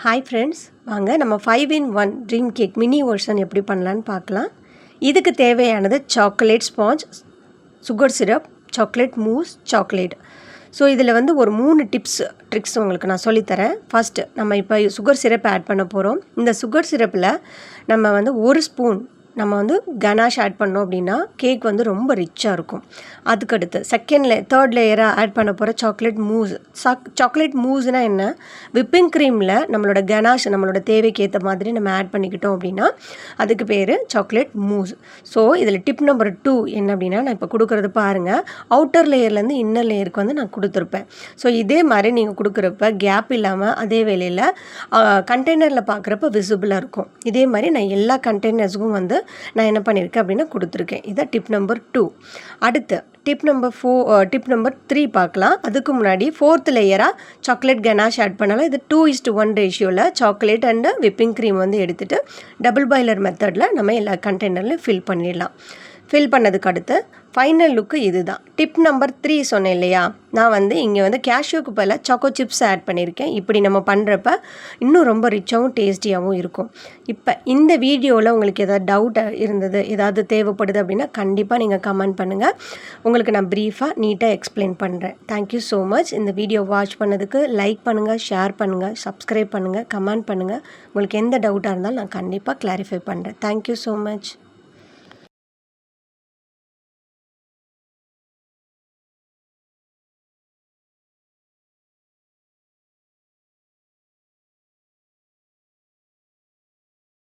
Hi friends, வாங்க நம்ம 5 in 1 dream cake mini version எப்படி பண்ணலான்னு பார்க்கலாம். இதுக்கு தேவையானது chocolate sponge, sugar syrup, chocolate mousse, chocolate. So இதில் வந்து ஒரு 3 ட்ரிக்ஸ் உங்களுக்கு நான் சொல்லித்தரேன். ஃபஸ்ட்டு நம்ம இப்போ சுகர் சிரப் ஆட் பண்ண போகிறோம். இந்த சுகர் சிரப்பில் நம்ம வந்து 1 ஸ்பூன் நம்ம வந்து கனாஷ் ஆட் பண்ணோம் அப்படின்னா கேக் வந்து ரொம்ப ரிச்சாக இருக்கும். அதுக்கடுத்து தேர்ட் லேயராக ஆட் பண்ண போகிற சாக்லேட் மூஸ். சாக்லேட் மூஸ்னால் என்ன? விப்பிங் க்ரீமில் நம்மளோட கனாஷ் நம்மளோட தேவைக்கு ஏற்ற மாதிரி நம்ம ஆட் பண்ணிக்கிட்டோம் அப்படின்னா அதுக்கு பேர் சாக்லேட் மூஸ். ஸோ இதில் டிப் நம்பர் 2 என்ன அப்படின்னா, நான் இப்போ கொடுக்குறது பாருங்கள். அவுட்டர் லேயர்லேருந்து இன்னர் லேயருக்கு வந்து நான் கொடுத்துருப்பேன். ஸோ இதே மாதிரி நீங்கள் கொடுக்குறப்ப கேப் இல்லாமல் அதே வேளையில் கண்டெய்னரில் பார்க்குறப்ப விசிபிளாக இருக்கும். இதே மாதிரி நான் எல்லா கண்டெய்னர்ஸுக்கும் வந்து நான் என்ன பண்ணியிருக்கேன் அப்படின்னா கொடுத்துருக்கேன். இதான் டிப் நம்பர் 2. அடுத்து டிப் நம்பர் 3 பார்க்கலாம். அதுக்கு முன்னாடி 4th லேயராக சாக்லேட் கனாஷ் ஆட் பண்ணலாம். இது 2:1 ரேஷியோவில் சாக்லேட் அண்டு விப்பிங் க்ரீம் வந்து எடுத்துகிட்டு டபுள் பாய்லர் மெத்தடில் நம்ம எல்லா கண்டெய்னர்லையும் ஃபில் பண்ணிடலாம். ஃபில் பண்ணதுக்கு அடுத்து ஃபைனல் லுக்கு இது தான். டிப் நம்பர் 3 சொன்னேன் இல்லையா, நான் வந்து இங்கே வந்து கேஷ்யூக்கு பதிலாக சாக்கோ சிப்ஸ் ஆட் பண்ணியிருக்கேன். இப்படி நம்ம பண்ணுறப்ப இன்னும் ரொம்ப ரிச்சாகவும் டேஸ்டியாகவும் இருக்கும். இப்போ இந்த வீடியோவில் உங்களுக்கு ஏதாவது டவுட் இருந்தது, ஏதாவது தேவைப்படுது அப்படின்னா கண்டிப்பாக நீங்கள் கமெண்ட் பண்ணுங்கள். உங்களுக்கு நான் ப்ரீஃபாக நீட்டாக எக்ஸ்பிளைன் பண்ணுறேன். Thank you so much. இந்த வீடியோ வாட்ச் பண்ணதுக்கு லைக் பண்ணுங்கள், ஷேர் பண்ணுங்கள், சப்ஸ்கிரைப் பண்ணுங்கள், கமெண்ட் பண்ணுங்கள். உங்களுக்கு எந்த டவுட்டாக இருந்தாலும் நான் கண்டிப்பாக கிளாரிஃபை பண்ணுறேன். Thank you so much.